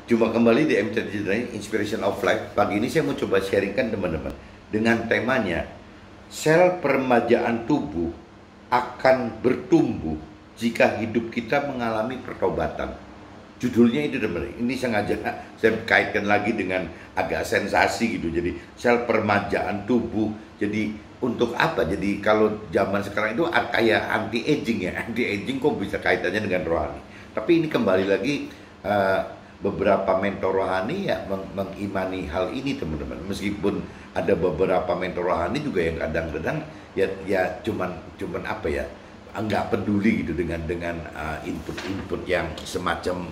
Jumpa kembali di MCD Inspiration of Life. Pagi ini saya mau coba sharingkan teman-teman dengan temanya sel peremajaan tubuh akan bertumbuh jika hidup kita mengalami pertobatan. Judulnya itu teman-teman. Ini sengaja saya kaitkan lagi dengan agak sensasi gitu. Jadi sel peremajaan tubuh. Jadi untuk apa? Jadi kalau zaman sekarang itu kayak anti aging ya. Anti aging kok bisa kaitannya dengan rohani. Tapi ini kembali lagi beberapa mentor rohani ya mengimani hal ini teman-teman. Meskipun ada beberapa mentor rohani juga yang kadang-kadang ya cuman apa ya, nggak peduli gitu dengan input-input yang semacam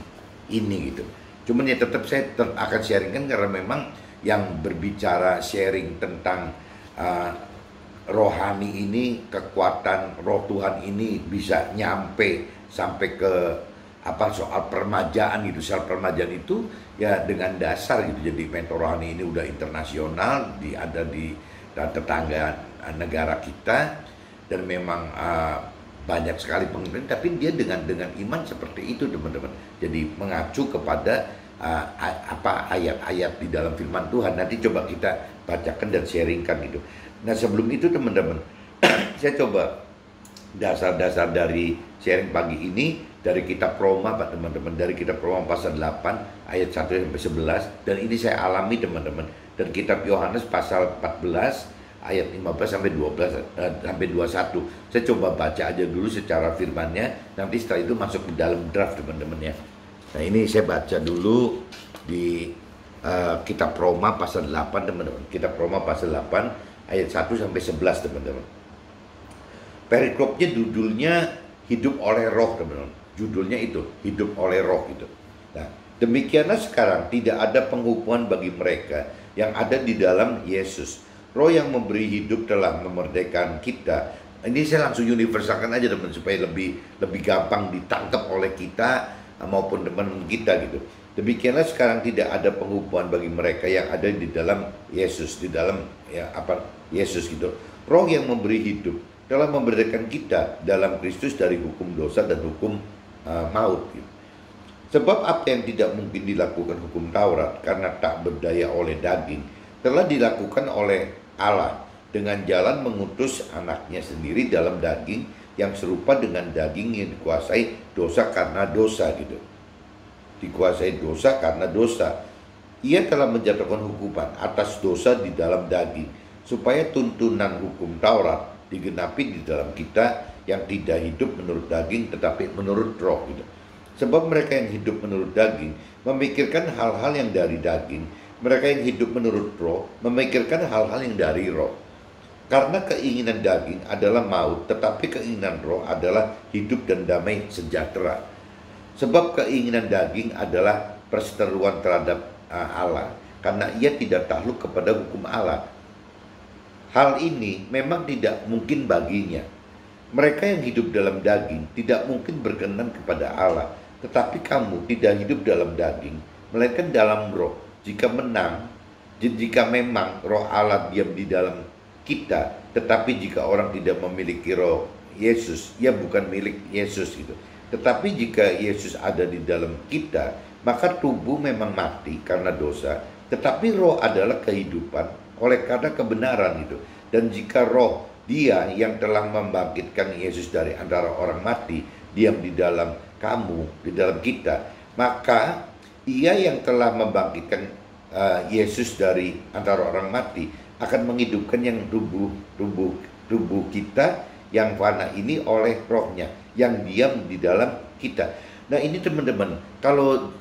ini gitu. Cuman ya tetap saya akan sharingkan karena memang yang berbicara sharing tentang rohani ini, kekuatan roh Tuhan ini bisa nyampe sampai ke soal permajaan gitu. Sel permajaan itu ya dengan dasar gitu. Jadi mentor rohani ini udah internasional, ada di tetangga negara kita, dan memang banyak sekali pengertian, tapi dia dengan iman seperti itu teman-teman. Jadi mengacu kepada ayat-ayat di dalam firman Tuhan. Nanti coba kita bacakan dan sharingkan gitu. Nah sebelum itu teman-teman, saya coba dasar-dasar dari sharing pagi ini dari kitab Roma Pak teman-teman, dari kitab Roma pasal 8 ayat 1 sampai 11, dan ini saya alami teman-teman, dan kitab Yohanes pasal 14 ayat 15 sampai 12 sampai 21. Saya coba baca aja dulu secara firmannya, nanti setelah itu masuk ke dalam draft teman-teman ya. Nah ini saya baca dulu di kitab Roma pasal 8 teman-teman. Kitab Roma pasal 8 ayat 1 sampai 11 teman-teman. Periklopnya judulnya hidup oleh roh teman-teman. Judulnya itu hidup oleh roh gitu. Nah, demikianlah sekarang tidak ada penghukuman bagi mereka yang ada di dalam Yesus. Roh yang memberi hidup telah memerdekakan kita. Ini saya langsung universalkan aja teman supaya lebih gampang ditangkap oleh kita maupun teman-teman kita gitu. Demikianlah sekarang tidak ada penghukuman bagi mereka yang ada di dalam Yesus, di dalam Yesus gitu. Roh yang memberi hidup telah memerdekakan kita dalam Kristus dari hukum dosa dan hukum maut gitu. Sebab apa yang tidak mungkin dilakukan hukum Taurat karena tak berdaya oleh daging telah dilakukan oleh Allah dengan jalan mengutus anaknya sendiri dalam daging yang serupa dengan daging yang dikuasai dosa karena dosa gitu. Dikuasai dosa karena dosa. Ia telah menjatuhkan hukuman atas dosa di dalam daging supaya tuntunan hukum Taurat digenapi di dalam kita yang tidak hidup menurut daging tetapi menurut roh gitu. Sebab mereka yang hidup menurut daging memikirkan hal-hal yang dari daging, mereka yang hidup menurut roh memikirkan hal-hal yang dari roh. Karena keinginan daging adalah maut, tetapi keinginan roh adalah hidup dan damai sejahtera. Sebab keinginan daging adalah perseteruan terhadap Allah, karena ia tidak takluk kepada hukum Allah. Hal ini memang tidak mungkin baginya. Mereka yang hidup dalam daging tidak mungkin berkenan kepada Allah. Tetapi kamu tidak hidup dalam daging, melainkan dalam roh. Jika memang roh Allah diam di dalam kita, tetapi jika orang tidak memiliki roh Yesus, ia bukan milik Yesus gitu. Tetapi jika Yesus ada di dalam kita, maka tubuh memang mati karena dosa, tetapi roh adalah kehidupan oleh karena kebenaran itu. Dan jika roh Dia yang telah membangkitkan Yesus dari antara orang mati diam di dalam kamu, di dalam kita, maka Ia yang telah membangkitkan Yesus dari antara orang mati akan menghidupkan yang tubuh kita yang fana ini oleh rohnya yang diam di dalam kita. Nah ini teman-teman, kalau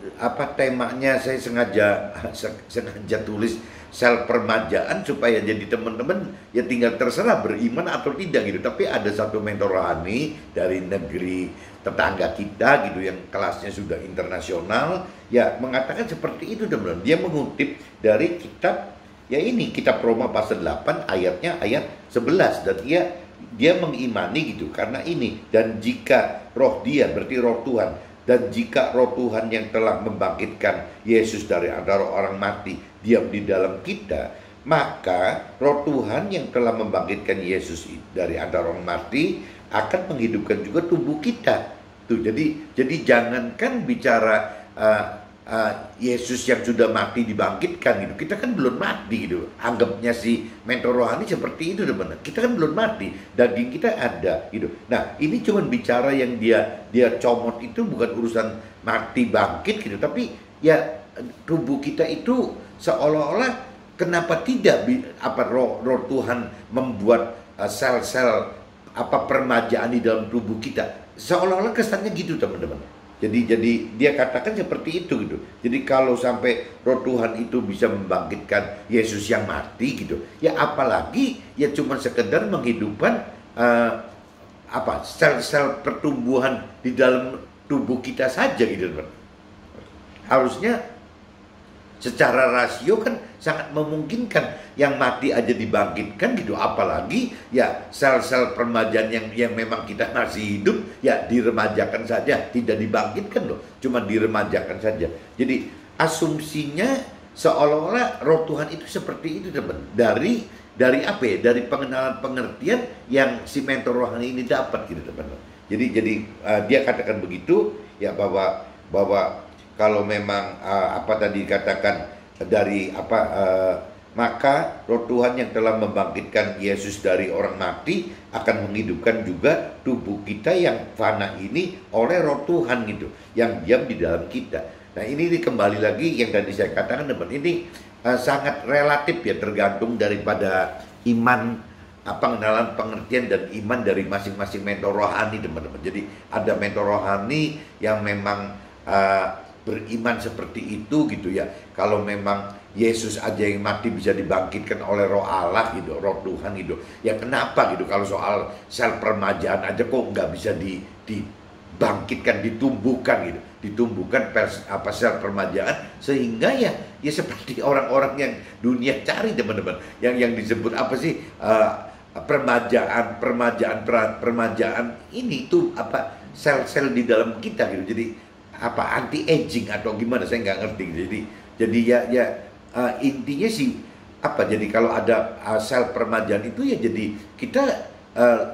temanya saya sengaja tulis sel permajaan supaya jadi teman-teman ya tinggal terserah beriman atau tidak gitu. Tapi ada satu mentor rohani dari negeri tetangga kita gitu yang kelasnya sudah internasional ya mengatakan seperti itu teman-teman. Dia mengutip dari kitab kitab Roma pasal 8 ayatnya ayat 11, dan dia mengimani gitu karena ini. Dan jika roh Dia berarti roh Tuhan, dan jika roh Tuhan yang telah membangkitkan Yesus dari antara orang mati diam di dalam kita, maka roh Tuhan yang telah membangkitkan Yesus dari antara orang mati akan menghidupkan juga tubuh kita. Tuh, jadi jangankan bicara Yesus yang sudah mati dibangkitkan gitu. Kita kan belum mati gitu. Anggapnya si mentor rohani seperti itu teman. Kita kan belum mati, daging kita ada gitu. Nah, ini cuma bicara yang dia comot itu bukan urusan mati bangkit gitu, tapi ya tubuh kita itu seolah-olah kenapa tidak roh Tuhan membuat sel-sel permajaan di dalam tubuh kita. Seolah-olah kesannya gitu teman-teman. Jadi dia katakan seperti itu gitu. Jadi kalau sampai roh Tuhan itu bisa membangkitkan Yesus yang mati gitu, ya apalagi ya cuma sekedar menghidupkan sel-sel pertumbuhan di dalam tubuh kita saja gitu teman. Harusnya secara rasio kan sangat memungkinkan yang mati aja dibangkitkan gitu, apalagi ya sel-sel permajaan yang memang kita masih hidup ya diremajakan saja, tidak dibangkitkan loh, cuma diremajakan saja. Jadi asumsinya seolah-olah roh Tuhan itu seperti itu teman, dari apa ya, dari pengenalan pengertian yang si mentor rohani ini dapat gitu teman. Jadi dia katakan begitu ya, bahwa kalau memang tadi dikatakan dari maka roh Tuhan yang telah membangkitkan Yesus dari orang mati akan menghidupkan juga tubuh kita yang fana ini oleh roh Tuhan gitu, yang diam di dalam kita. Nah ini kembali lagi yang tadi saya katakan teman, ini sangat relatif ya, tergantung daripada iman, pengenalan pengertian dan iman dari masing-masing mentor rohani teman-teman. Jadi ada mentor rohani yang memang beriman seperti itu gitu ya. Kalau memang Yesus aja yang mati bisa dibangkitkan oleh roh Allah gitu, roh Tuhan gitu. Ya kenapa gitu, kalau soal sel permajaan aja kok nggak bisa dibangkitkan, ditumbuhkan gitu. Ditumbuhkan sel permajaan sehingga ya seperti orang-orang yang dunia cari teman-teman. Yang disebut permajaan ini tuh sel-sel di dalam kita gitu. Jadi anti aging atau gimana saya nggak ngerti. Jadi intinya sih jadi kalau ada sel permajaan itu ya jadi kita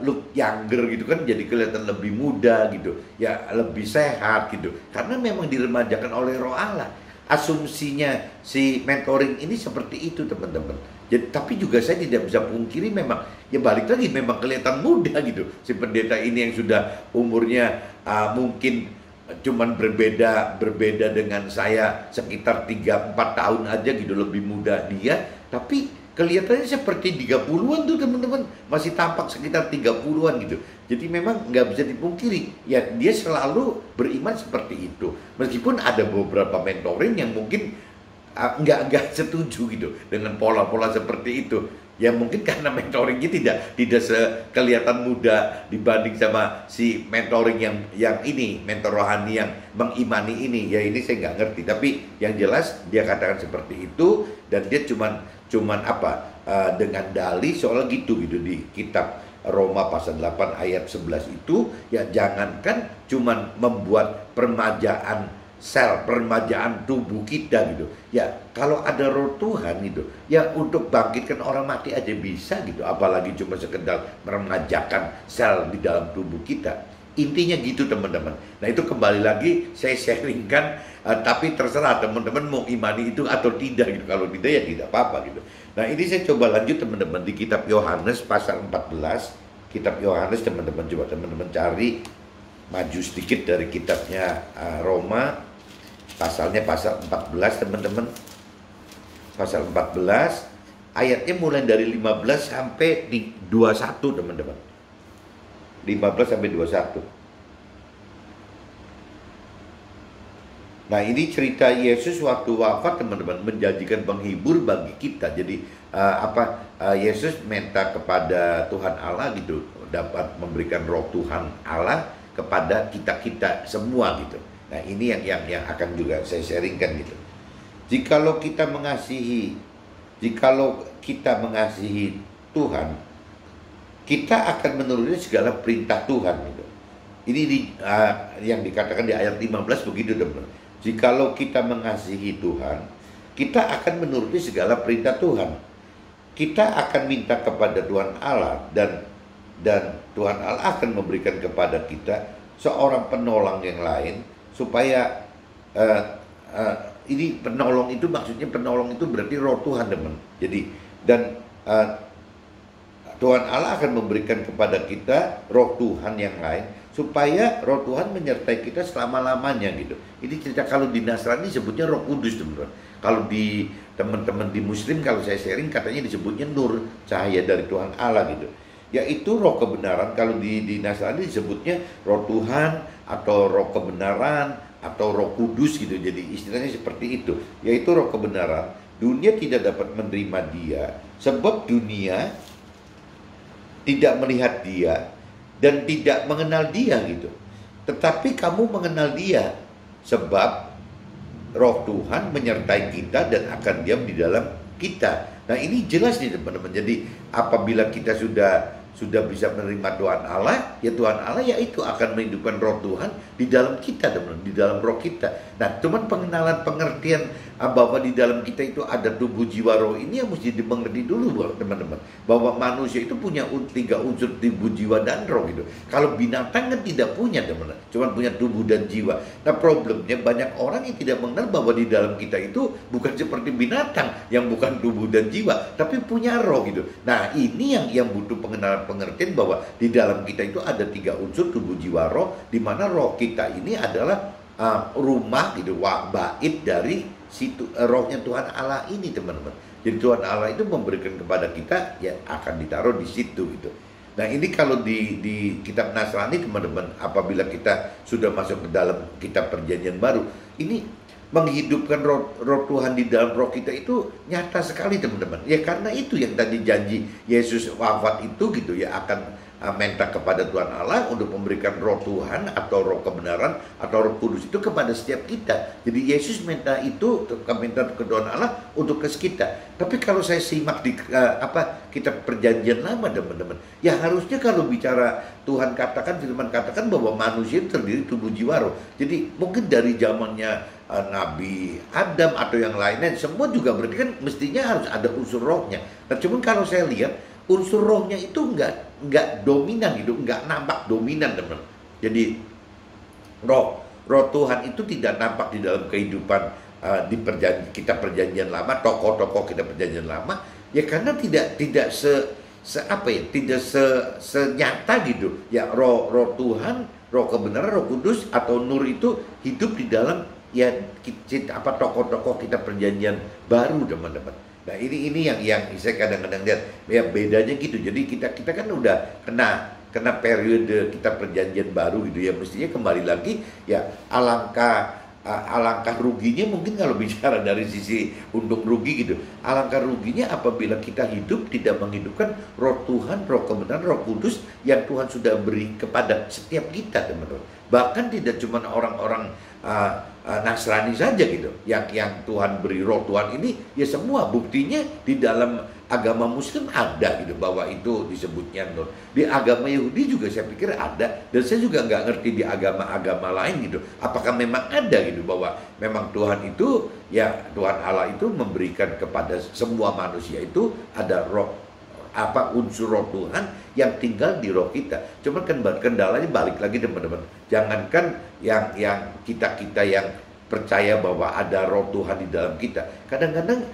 look younger gitu kan, jadi kelihatan lebih muda gitu ya, lebih sehat gitu, karena memang diremajakan oleh roh Allah. Asumsinya si mentoring ini seperti itu teman-teman. Jadi, tapi juga saya tidak bisa pungkiri memang ya balik lagi memang kelihatan muda gitu si pendeta ini yang sudah umurnya mungkin cuman berbeda dengan saya sekitar 3-4 tahun aja gitu, lebih muda dia, tapi kelihatannya seperti 30-an tuh teman-teman, masih tampak sekitar 30-an gitu. Jadi memang nggak bisa dipungkiri ya, dia selalu beriman seperti itu, meskipun ada beberapa mentoring yang mungkin nggak setuju gitu dengan pola-pola seperti itu. Ya mungkin karena mentoringnya tidak kelihatan muda dibanding sama si mentoring yang ini, mentor rohani yang mengimani ini. Ya ini saya nggak ngerti, tapi yang jelas dia katakan seperti itu, dan dia cuman dengan dalih soal gitu di kitab Roma pasal 8 ayat 11 itu ya, jangankan cuman membuat permajaan sel, permajaan tubuh kita gitu ya, kalau ada roh Tuhan gitu ya, untuk bangkitkan orang mati aja bisa gitu, apalagi cuma sekedar meremajakan sel di dalam tubuh kita. Intinya gitu teman-teman. Nah itu kembali lagi saya sharingkan, tapi terserah teman-teman mau imani itu atau tidak gitu. Kalau tidak ya tidak apa-apa gitu. Nah ini saya coba lanjut teman-teman di kitab Yohanes pasal 14. Kitab Yohanes teman-teman, coba teman-teman cari maju sedikit dari kitabnya Roma. Pasalnya pasal 14 teman-teman. Pasal 14 ayatnya mulai dari 15 sampai 21 teman-teman. 15 sampai 21. Nah ini cerita Yesus waktu wafat teman-teman, menjanjikan penghibur bagi kita. Jadi Yesus minta kepada Tuhan Allah gitu, dapat memberikan roh Tuhan Allah kepada kita semua gitu. Nah ini yang akan juga saya sharingkan gitu. Jikalau kita mengasihi Tuhan, kita akan menuruti segala perintah Tuhan gitu. Ini yang dikatakan di ayat 15 begitu teman. Jikalau kita mengasihi Tuhan, kita akan menuruti segala perintah Tuhan. Kita akan minta kepada Tuhan Allah dan Tuhan Allah akan memberikan kepada kita seorang penolong yang lain, supaya ini penolong itu maksudnya penolong itu berarti roh Tuhan, teman. Jadi dan Tuhan Allah akan memberikan kepada kita roh Tuhan yang lain supaya roh Tuhan menyertai kita selama-lamanya gitu. Ini cerita kalau di Nasrani sebutnya Roh Kudus, teman-teman. Kalau di teman-teman di Muslim, kalau saya sharing katanya disebutnya Nur, cahaya dari Tuhan Allah gitu. Yaitu roh kebenaran. Kalau di Nasrani disebutnya roh Tuhan atau roh kebenaran atau Roh Kudus gitu. Jadi istilahnya seperti itu. Yaitu roh kebenaran. Dunia tidak dapat menerima dia sebab dunia tidak melihat dia dan tidak mengenal dia gitu. Tetapi kamu mengenal dia sebab roh Tuhan menyertai kita dan akan diam di dalam kita. Nah ini jelas nih teman-teman. Jadi apabila kita sudah bisa menerima Tuhan Allah, ya Tuhan Allah ya itu akan menghidupkan roh Tuhan di dalam kita, teman-teman, di dalam roh kita. Nah, cuman pengenalan pengertian bahwa di dalam kita itu ada tubuh jiwa roh ini yang mesti dimengerti dulu, teman-teman. Bahwa manusia itu punya 3 unsur tubuh jiwa dan roh gitu. Kalau binatang kan tidak punya, teman-teman. Cuman punya tubuh dan jiwa. Nah, problemnya banyak orang yang tidak mengenal bahwa di dalam kita itu bukan seperti binatang yang bukan tubuh dan jiwa, tapi punya roh gitu. Nah, ini yang butuh pengenalan pengertian bahwa di dalam kita itu ada 3 unsur tubuh jiwa roh, di mana roh kita ini adalah rumah gitu, bait dari situ rohnya Tuhan Allah ini, teman-teman. Jadi Tuhan Allah itu memberikan kepada kita ya akan ditaruh di situ gitu. Nah ini kalau di kitab Nasrani, teman-teman, apabila kita sudah masuk ke dalam kitab Perjanjian Baru, ini menghidupkan roh Tuhan di dalam roh kita itu nyata sekali, teman-teman. Ya karena itu yang tadi janji Yesus wafat itu gitu ya, akan minta kepada Tuhan Allah untuk memberikan roh Tuhan atau roh kebenaran atau roh kudus itu kepada setiap kita. Jadi Yesus minta itu, minta ke Tuhan Allah untuk ke kita. Tapi kalau saya simak di kitab Perjanjian Lama, teman-teman, ya harusnya kalau bicara Tuhan katakan, firman katakan bahwa manusia terdiri tubuh jiwa roh. Jadi mungkin dari zamannya Nabi Adam atau yang lainnya semua juga berarti kan mestinya harus ada unsur rohnya. Nah cuman kalau saya lihat unsur rohnya itu nggak dominan gitu, nggak nampak dominan, teman. Jadi roh Tuhan itu tidak nampak di dalam kehidupan di kitab Perjanjian Lama, tokoh-tokoh kitab Perjanjian Lama, ya karena tidak senyata gitu. Ya roh Tuhan, roh kebenaran, roh kudus atau Nur itu hidup di dalam ya tokoh-tokoh kitab Perjanjian Baru, teman-teman. Nah ini yang saya kadang-kadang lihat ya bedanya gitu. Jadi kita kan udah kena periode kita Perjanjian Baru gitu ya, mestinya kembali lagi ya alangkah ruginya mungkin kalau bicara dari sisi untung rugi gitu. Alangkah ruginya apabila kita hidup tidak menghidupkan roh Tuhan, roh kebenaran, roh kudus yang Tuhan sudah beri kepada setiap kita, teman-teman. Bahkan tidak cuma orang-orang Nasrani saja gitu yang Tuhan beri roh Tuhan ini, ya semua buktinya di dalam agama Muslim ada gitu bahwa itu disebutnya Nur. Di agama Yahudi juga saya pikir ada, dan saya juga nggak ngerti di agama-agama lain gitu apakah memang ada gitu bahwa memang Tuhan itu ya Tuhan Allah itu memberikan kepada semua manusia itu ada roh unsur roh Tuhan yang tinggal di roh kita. Cuman kan kendalanya balik lagi, teman-teman. Jangankan yang kita yang percaya bahwa ada roh Tuhan di dalam kita. Kadang-kadang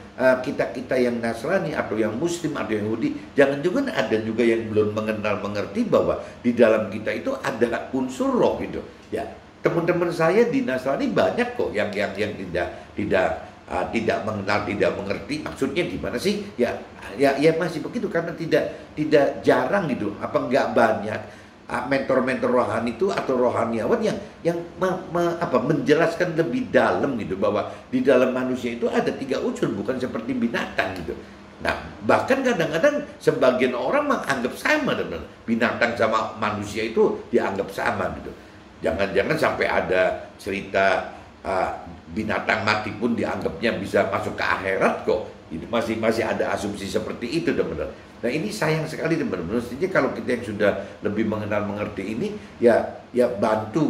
kita yang Nasrani atau yang Muslim atau yang Yahudi, jangan juga ada juga yang belum mengerti bahwa di dalam kita itu ada unsur roh gitu. Ya, teman-teman saya di Nasrani banyak kok yang tidak mengenal, tidak mengerti maksudnya gimana sih? Ya masih begitu karena tidak jarang gitu, nggak banyak mentor-mentor rohani itu atau rohaniawan yang menjelaskan lebih dalam gitu bahwa di dalam manusia itu ada 3 unsur, bukan seperti binatang gitu. Nah, bahkan kadang-kadang sebagian orang menganggap sama, teman. Binatang sama manusia itu dianggap sama gitu. Jangan-jangan sampai ada cerita binatang mati pun dianggapnya bisa masuk ke akhirat kok. Itu masih ada asumsi seperti itu, teman-teman. Nah ini sayang sekali, teman-teman. Mestinya kalau kita yang sudah lebih mengerti ini, ya bantu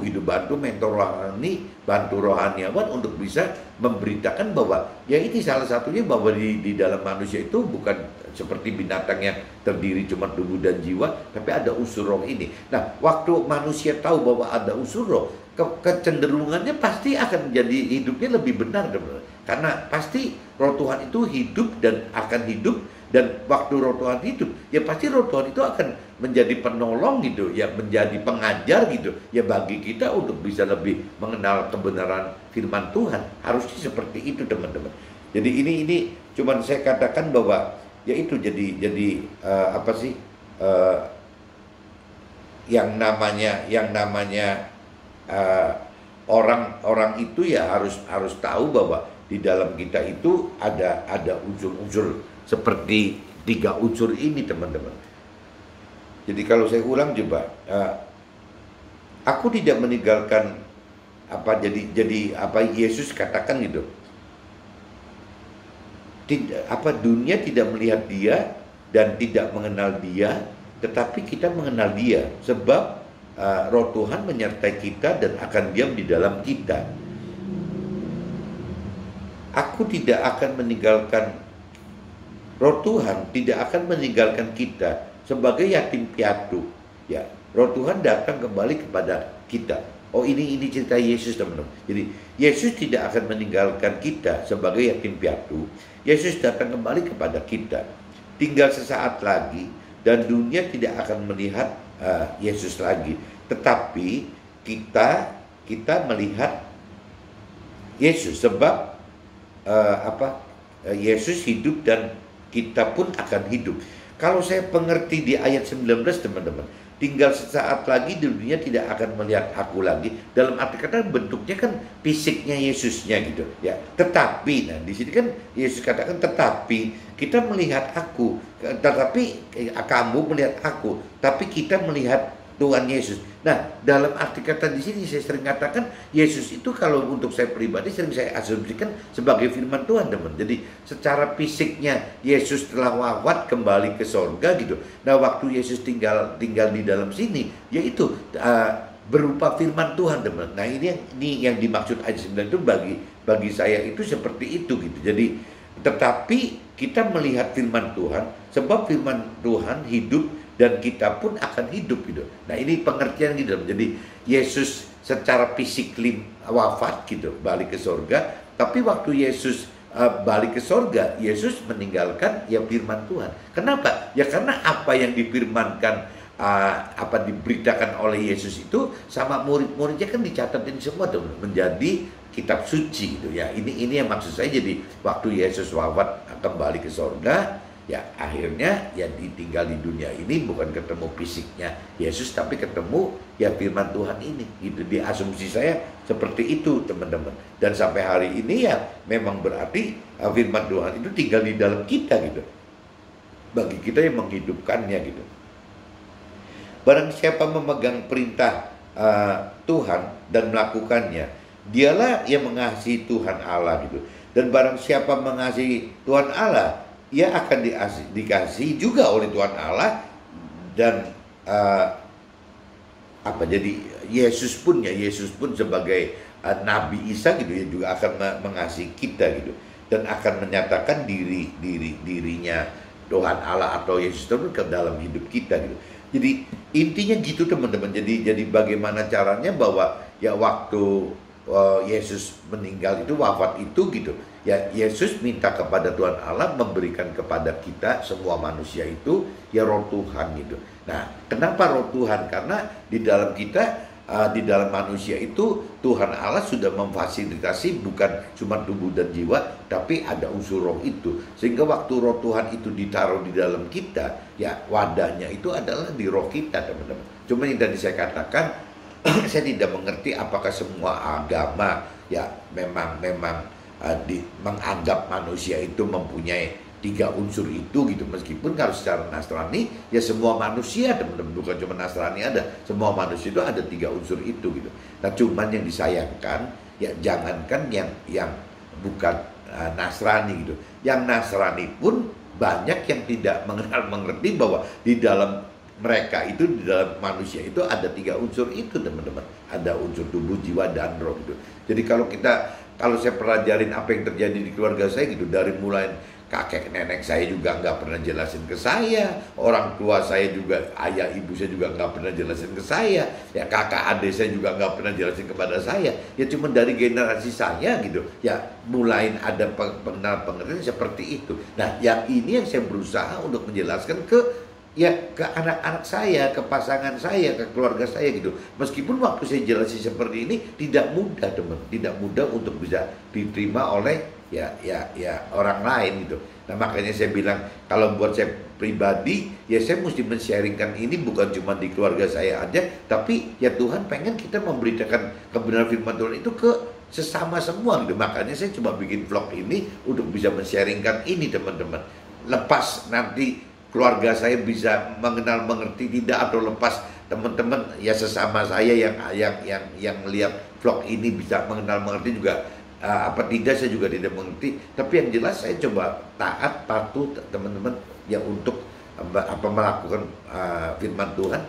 mentor rohani, bantu rohaniawan untuk bisa memberitakan bahwa ya ini salah satunya bahwa di dalam manusia itu bukan seperti binatang yang terdiri cuma tubuh dan jiwa, tapi ada unsur roh ini. Nah waktu manusia tahu bahwa ada unsur roh, kecenderungannya pasti akan jadi hidupnya lebih benar, teman-teman. Karena pasti Roh Tuhan itu hidup dan akan hidup, dan waktu Roh Tuhan hidup, ya pasti Roh Tuhan itu akan menjadi penolong gitu, ya menjadi pengajar gitu, ya bagi kita untuk bisa lebih mengenal kebenaran firman Tuhan. Harusnya seperti itu, teman-teman. Jadi ini cuman saya katakan bahwa ya itu jadi apa sih, yang namanya orang itu ya harus tahu bahwa di dalam kita itu ada unsur-unsur seperti 3 unsur ini, teman-teman. Jadi kalau saya ulang coba, aku tidak meninggalkan jadi apa Yesus katakan gitu. Dunia tidak melihat dia dan tidak mengenal dia, tetapi kita mengenal dia sebab Roh Tuhan menyertai kita dan akan diam di dalam kita. Aku tidak akan meninggalkan, Roh Tuhan tidak akan meninggalkan kita sebagai yatim piatu. Ya, Roh Tuhan datang kembali kepada kita. Oh, ini cerita Yesus, teman-teman. Jadi Yesus tidak akan meninggalkan kita sebagai yatim piatu. Yesus datang kembali kepada kita. Tinggal sesaat lagi dan dunia tidak akan melihat Yesus lagi. Tetapi kita melihat Yesus sebab Yesus hidup dan kita pun akan hidup. Kalau saya pengerti di ayat 19, teman-teman, tinggal sesaat lagi dunia tidak akan melihat aku lagi. Dalam arti kata bentuknya kan fisiknya Yesusnya gitu ya. Tetapi, nah di sini kan Yesus katakan tetapi kita melihat aku, tetapi kamu melihat aku, tapi kita melihat Tuhan Yesus. Nah, dalam arti kata di sini saya sering katakan Yesus itu kalau untuk saya pribadi sering saya asumsikan sebagai firman Tuhan, teman. Jadi secara fisiknya Yesus telah wafat kembali ke sorga gitu. Nah, waktu Yesus tinggal di dalam sini, yaitu berupa firman Tuhan, teman. Nah, ini yang dimaksud ayat 9 itu bagi saya itu seperti itu gitu. Jadi tetapi kita melihat firman Tuhan sebab firman Tuhan hidup dan kita pun akan hidup gitu. Nah, ini pengertian gitu. Jadi Yesus secara fisik wafat gitu, balik ke sorga. Tapi waktu Yesus balik ke sorga, Yesus meninggalkan ya firman Tuhan. Kenapa? Ya karena apa yang difirmankan, diberitakan oleh Yesus itu sama murid-muridnya kan dicatatin semua tuh menjadi kitab suci gitu ya. Ini yang maksud saya. Jadi waktu Yesus wafat kembali ke sorga, ya akhirnya ya ditinggal di dunia ini bukan ketemu fisiknya Yesus, tapi ketemu ya firman Tuhan ini gitu. Di asumsi saya seperti itu, teman-teman. Dan sampai hari ini ya memang berarti firman Tuhan itu tinggal di dalam kita gitu, bagi kita yang menghidupkannya gitu. Barang siapa memegang perintah Tuhan dan melakukannya, dialah yang mengasihi Tuhan Allah gitu. Dan barang siapa mengasihi Tuhan Allah, ia akan dikasihi juga oleh Tuhan Allah. Dan jadi Yesus pun sebagai Nabi Isa gitu ya juga akan mengasihi kita gitu, dan akan menyatakan dirinya Tuhan Allah atau Yesus itu ke dalam hidup kita gitu. Jadi intinya gitu, teman-teman. Jadi bagaimana caranya bahwa ya waktu Yesus meninggal itu, wafat itu gitu ya, Yesus minta kepada Tuhan Allah memberikan kepada kita semua manusia itu ya Roh Tuhan gitu. Nah, kenapa Roh Tuhan? Karena di dalam kita, di dalam manusia itu Tuhan Allah sudah memfasilitasi bukan cuma tubuh dan jiwa, tapi ada unsur roh itu. Sehingga waktu Roh Tuhan itu ditaruh di dalam kita, ya wadahnya itu adalah di roh kita, teman-teman. Cuma yang tadi saya katakan, saya tidak mengerti apakah semua agama ya memang menganggap manusia itu mempunyai 3 unsur itu gitu. Meskipun kalau secara Nasrani ya semua manusia, teman-teman, bukan cuma Nasrani ada, semua manusia itu ada 3 unsur itu gitu. Nah, cuman yang disayangkan ya jangankan yang bukan Nasrani gitu, yang Nasrani pun banyak yang tidak mengerti bahwa di dalam mereka itu, di dalam manusia itu ada 3 unsur itu, teman-teman. Ada unsur tubuh, jiwa, dan roh gitu. Jadi kalau saya pelajarin apa yang terjadi di keluarga saya gitu, dari mulai kakek nenek saya juga nggak pernah jelasin ke saya, orang tua saya juga, ayah ibu saya juga nggak pernah jelasin ke saya, ya kakak adik saya juga nggak pernah jelasin kepada saya, ya cuma dari generasi saya gitu, ya mulai ada pengertian seperti itu. Nah, yang ini yang saya berusaha untuk menjelaskan ke anak-anak saya, ke pasangan saya, ke keluarga saya gitu. Meskipun waktu saya jelasin seperti ini tidak mudah, teman, tidak mudah untuk bisa diterima oleh orang lain gitu. Nah, makanya saya bilang kalau buat saya pribadi, ya saya mesti men-sharingkan ini bukan cuma di keluarga saya aja, tapi ya Tuhan pengen kita memberitakan kebenaran firman Tuhan itu ke sesama semua gitu. Makanya saya coba bikin vlog ini untuk bisa men-sharingkan ini, teman-teman. Lepas nanti keluarga saya bisa mengenal mengerti tidak, atau lepas teman-teman ya sesama saya yang melihat vlog ini bisa mengenal mengerti juga apa tidak, saya juga tidak mengerti. Tapi yang jelas saya coba taat, patuh teman-teman ya untuk melakukan firman Tuhan,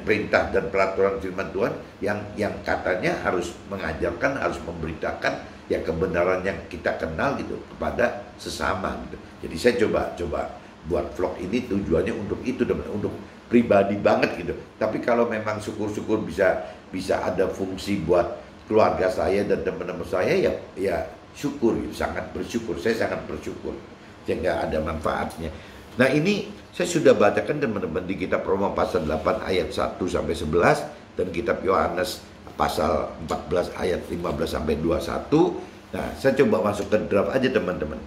perintah dan peraturan firman Tuhan yang katanya harus mengajarkan, harus memberitakan ya kebenaran yang kita kenal gitu kepada sesama gitu. Jadi saya coba buat vlog ini tujuannya untuk itu, teman, untuk pribadi banget gitu. Tapi kalau memang syukur-syukur bisa ada fungsi buat keluarga saya dan teman-teman saya, ya syukur gitu, sangat bersyukur. Saya sangat bersyukur sehingga ada manfaatnya. Nah, ini saya sudah bacakan teman-teman di kitab Roma pasal 8 ayat 1 sampai 11 dan kitab Yohanes pasal 14 ayat 15 sampai 21. Nah, saya coba masuk ke draft aja teman-teman.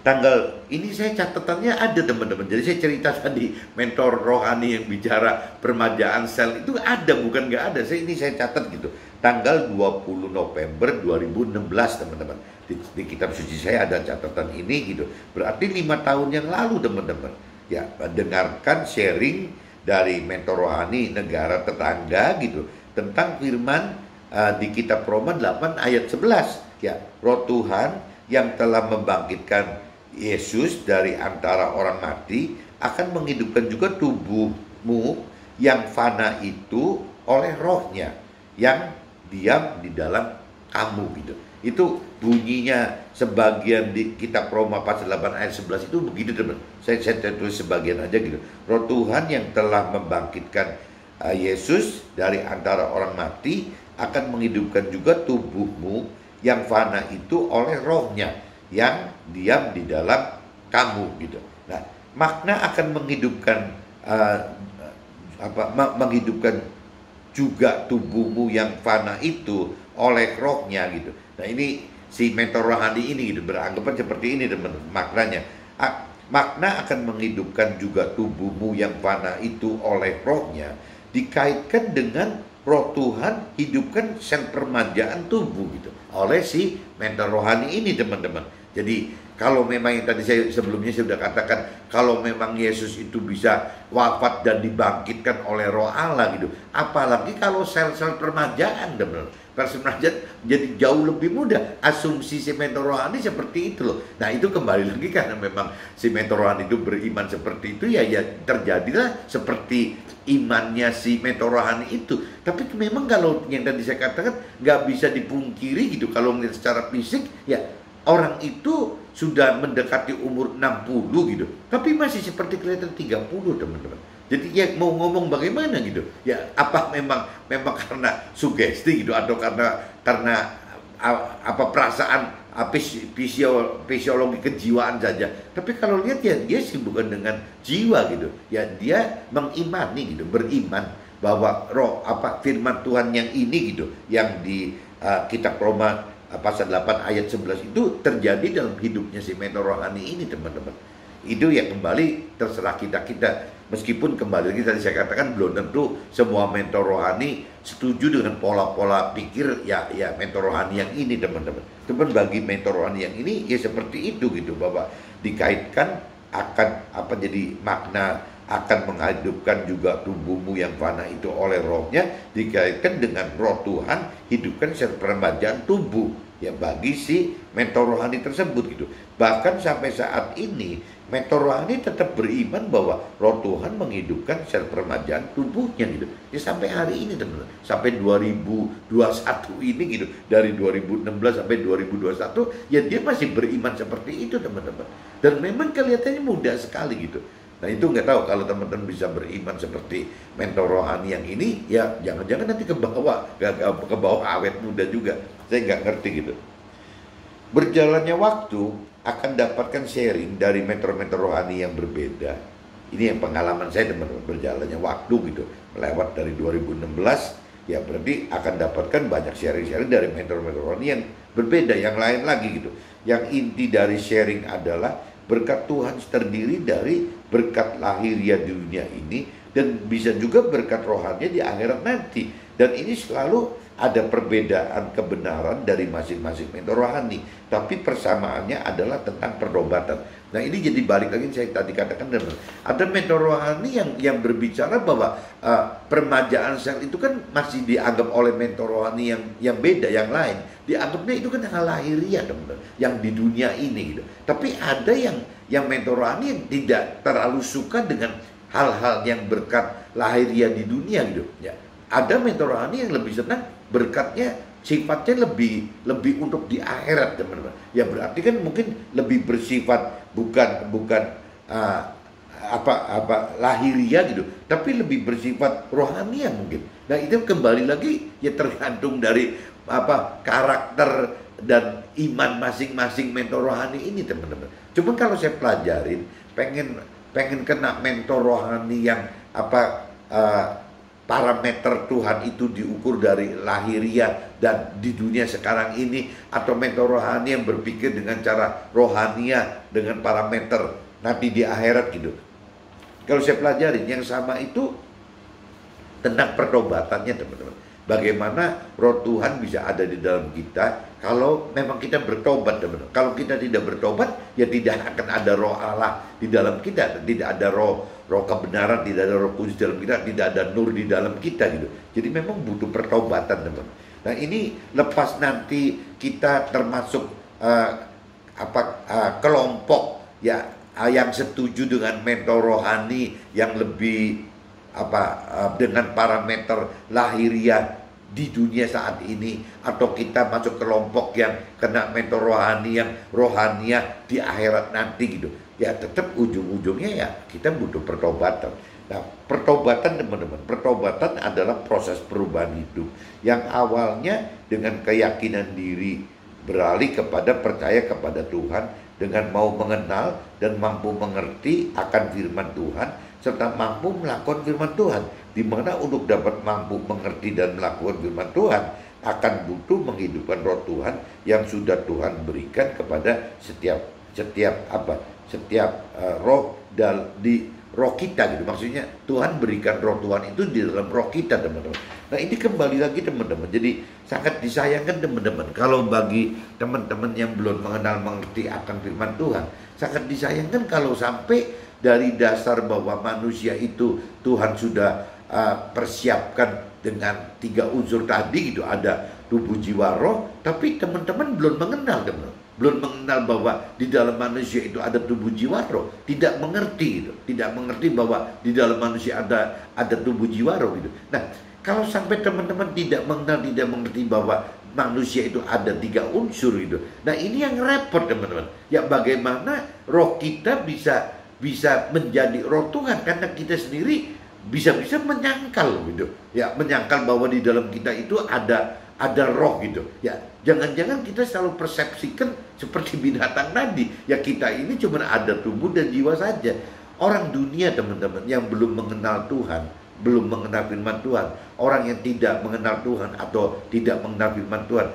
Tanggal ini saya catatannya ada teman-teman. Jadi saya cerita tadi mentor rohani yang bicara permajaan sel itu ada, bukan nggak ada. Ini saya catat gitu. Tanggal 20 November 2016 teman-teman. Di kitab suci saya ada catatan ini gitu. Berarti 5 tahun yang lalu teman-teman. Ya, dengarkan sharing dari mentor rohani negara tetangga gitu tentang firman di kitab Roma 8 ayat 11. Ya, Roh Tuhan yang telah membangkitkan Yesus dari antara orang mati akan menghidupkan juga tubuhmu yang fana itu oleh rohnya yang diam di dalam kamu gitu. Itu bunyinya sebagian di kitab Roma pasal 8 ayat 11 itu begitu teman. Saya tulis sebagian aja gitu. Roh Tuhan yang telah membangkitkan Yesus dari antara orang mati akan menghidupkan juga tubuhmu yang fana itu oleh rohnya yang diam di dalam kamu gitu. Nah, makna akan menghidupkan menghidupkan juga tubuhmu yang fana itu oleh rohnya gitu. Nah, ini si mentor rohani ini gitu beranggapan seperti ini teman maknanya. Makna akan menghidupkan juga tubuhmu yang fana itu oleh rohnya dikaitkan dengan Roh Tuhan hidupkan sel permajaan tubuh gitu oleh si mentor rohani ini teman-teman. Jadi kalau memang yang tadi saya sebelumnya sudah katakan, kalau memang Yesus itu bisa wafat dan dibangkitkan oleh Roh Allah gitu, apalagi kalau sel-sel permajaan teman-teman. Permajaan jadi jauh lebih mudah. Asumsi si mentor rohani seperti itu loh. Nah, itu kembali lagi karena memang si mentor rohani itu beriman seperti itu ya terjadilah seperti imannya si mentor rohani itu. Tapi memang kalau yang tadi saya katakan nggak bisa dipungkiri gitu, kalau melihat secara fisik ya orang itu sudah mendekati umur 60 gitu, tapi masih seperti kelihatan 30 teman-teman. Jadi ya mau ngomong bagaimana gitu? Ya apa memang karena sugesti gitu, atau karena apa perasaan fisiologi kejiwaan saja. Tapi kalau lihat ya dia sih bukan dengan jiwa gitu. Ya dia mengimani gitu, beriman bahwa roh firman Tuhan yang ini gitu, yang di kitab Roma pasal 8 ayat 11 itu terjadi dalam hidupnya si mentor rohani ini teman-teman. Itu ya kembali terserah kita. Meskipun kembali lagi tadi saya katakan belum tentu semua mentor rohani setuju dengan pola-pola pikir ya mentor rohani yang ini teman-teman. Teman bagi mentor rohani yang ini ya seperti itu gitu, bahwa dikaitkan akan jadi makna akan menghidupkan juga tubuhmu yang fana itu oleh rohnya, dikaitkan dengan roh Tuhan hidupkan sel permajaan tubuh Ya bagi si mentor rohani tersebut gitu. Bahkan sampai saat ini mentor rohani tetap beriman bahwa roh Tuhan menghidupkan sel peremajaan tubuhnya gitu. Ya sampai hari ini teman-teman, sampai 2021 ini gitu, dari 2016 sampai 2021 ya dia masih beriman seperti itu teman-teman. Dan memang kelihatannya mudah sekali gitu. Nah itu nggak tahu kalau teman-teman bisa beriman seperti mentor rohani yang ini, ya jangan-jangan nanti ke bawah, ke bawah awet muda juga. Saya nggak ngerti gitu. Berjalannya waktu akan dapatkan sharing dari mentor-mentor rohani yang berbeda. Ini yang pengalaman saya teman-teman, berjalannya waktu gitu, melewat dari 2016, ya berarti akan dapatkan banyak sharing-sharing dari mentor-mentor rohani yang berbeda, yang lain lagi gitu. Yang inti dari sharing adalah berkat Tuhan terdiri dari berkat lahiriah di dunia ini dan bisa juga berkat rohani di akhirat nanti. Dan ini selalu ada perbedaan kebenaran dari masing-masing mentor rohani, tapi persamaannya adalah tentang pertobatan. Nah ini jadi balik lagi saya tadi katakan, ada mentor rohani yang berbicara bahwa peremajaan sel itu kan masih dianggap oleh mentor rohani yang beda, yang lain dianggapnya itu kan hal lahiriah teman-teman, yang di dunia ini gitu. Tapi ada yang mentor rohani yang tidak terlalu suka dengan hal-hal yang berkat lahiriah di dunia gitu ya. Ada mentor rohani yang lebih senang berkatnya sifatnya lebih untuk di akhirat teman-teman. Ya berarti kan mungkin lebih bersifat bukan lahiriah gitu, tapi lebih bersifat rohania mungkin. Nah itu kembali lagi ya tergantung dari karakter dan iman masing-masing mentor rohani ini teman-teman. Cuman kalau saya pelajarin, pengen kena mentor rohani yang parameter Tuhan itu diukur dari lahiriah dan di dunia sekarang ini, atau mentor rohani yang berpikir dengan cara rohania dengan parameter nanti di akhirat gitu. Kalau saya pelajarin yang sama itu tentang pertobatannya teman-teman. Bagaimana roh Tuhan bisa ada di dalam kita kalau memang kita bertobat teman-teman. Kalau kita tidak bertobat ya tidak akan ada roh Allah di dalam kita, tidak ada roh kebenaran, tidak ada roh kudus dalam kita, tidak ada nur di dalam kita gitu. Jadi memang butuh pertobatan teman-teman. Nah ini lepas nanti kita termasuk kelompok ya yang setuju dengan mentor rohani yang lebih dengan parameter lahiriah di dunia saat ini, atau kita masuk kelompok yang kena mentor rohani yang rohania di akhirat nanti gitu. Ya tetap ujung-ujungnya ya kita butuh pertobatan. Nah pertobatan teman-teman, pertobatan adalah proses perubahan hidup yang awalnya dengan keyakinan diri beralih kepada percaya kepada Tuhan, dengan mau mengenal dan mampu mengerti akan firman Tuhan serta mampu melakukan firman Tuhan. Di mana untuk dapat mampu mengerti dan melakukan firman Tuhan akan butuh menghidupkan roh Tuhan yang sudah Tuhan berikan kepada setiap roh di roh kita gitu. Maksudnya Tuhan berikan roh Tuhan itu di dalam roh kita teman-teman. Nah ini kembali lagi teman-teman, jadi sangat disayangkan teman-teman kalau bagi teman-teman yang belum mengerti akan firman Tuhan, sangat disayangkan kalau sampai dari dasar bahwa manusia itu Tuhan sudah persiapkan dengan 3 unsur tadi gitu, ada tubuh, jiwa, roh, tapi teman-teman belum mengenal teman-teman. Belum mengenal bahwa di dalam manusia itu ada tubuh, jiwa, roh, tidak mengerti gitu. Tidak mengerti bahwa di dalam manusia ada tubuh, jiwa, roh gitu. Nah kalau sampai teman-teman tidak mengenal, tidak mengerti bahwa manusia itu ada 3 unsur gitu, nah ini yang repot teman-teman. Ya bagaimana roh kita bisa menjadi roh Tuhan, karena kita sendiri bisa menyangkal gitu. Ya menyangkal bahwa di dalam kita itu ada roh gitu. Ya jangan-jangan kita selalu persepsikan seperti binatang tadi. Ya kita ini cuma ada tubuh dan jiwa saja. Orang dunia teman-teman yang belum mengenal Tuhan, belum mengenal firman Tuhan, orang yang tidak mengenal Tuhan atau tidak mengenal firman Tuhan,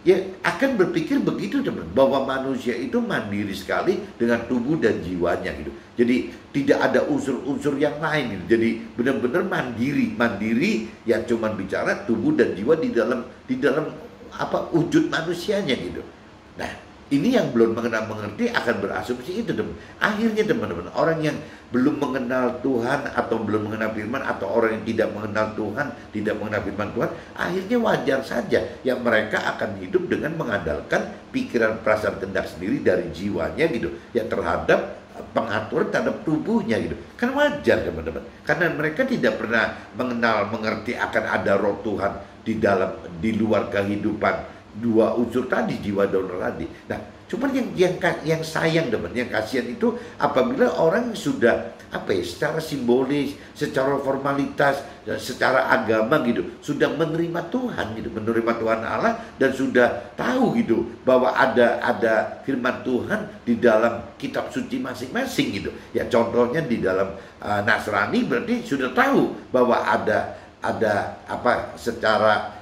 ya akan berpikir begitu teman, bahwa manusia itu mandiri sekali dengan tubuh dan jiwanya gitu. Jadi tidak ada unsur-unsur yang lain gitu. Jadi benar-benar mandiri ya cuman bicara tubuh dan jiwa di dalam wujud manusianya gitu. Nah ini yang belum mengenal mengerti akan berasumsi itu, teman. Akhirnya teman-teman, orang yang belum mengenal Tuhan atau belum mengenal firman, atau orang yang tidak mengenal Tuhan, tidak mengenal firman Tuhan, akhirnya wajar saja ya mereka akan hidup dengan mengandalkan pikiran, perasaan, kehendak sendiri dari jiwanya gitu ya, terhadap pengaturan terhadap tubuhnya gitu. Kan wajar teman-teman, karena mereka tidak pernah mengenal mengerti akan ada roh Tuhan di luar kehidupan dua unsur tadi, jiwa dan roh tadi. Nah, cuman yang sayang teman, yang kasihan itu apabila orang sudah secara simbolis, secara formalitas, dan secara agama gitu, sudah menerima Tuhan gitu, menerima Tuhan Allah, dan sudah tahu gitu bahwa ada firman Tuhan di dalam kitab suci masing-masing gitu. Ya contohnya di dalam Nasrani berarti sudah tahu bahwa ada secara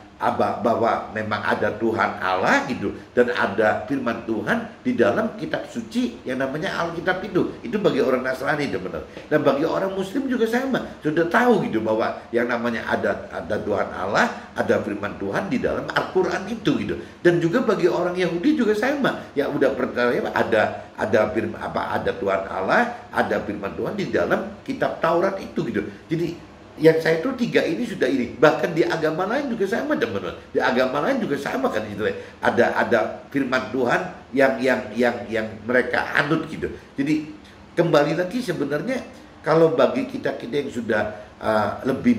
bahwa memang ada Tuhan Allah gitu, dan ada firman Tuhan di dalam kitab suci yang namanya Alkitab itu bagi orang Nasrani benar. Dan bagi orang Muslim juga sama, sudah tahu gitu bahwa yang namanya ada Tuhan Allah, ada firman Tuhan di dalam Al-Quran itu gitu. Dan juga bagi orang Yahudi juga sama, ya udah percaya ada Tuhan Allah, ada firman Tuhan di dalam kitab Taurat itu gitu. Jadi yang saya itu tiga ini sudah ini, bahkan di agama lain juga sama teman-teman. Di agama lain juga sama kan itu. Ada firman Tuhan yang mereka anut gitu. Jadi kembali lagi sebenarnya kalau bagi kita yang sudah lebih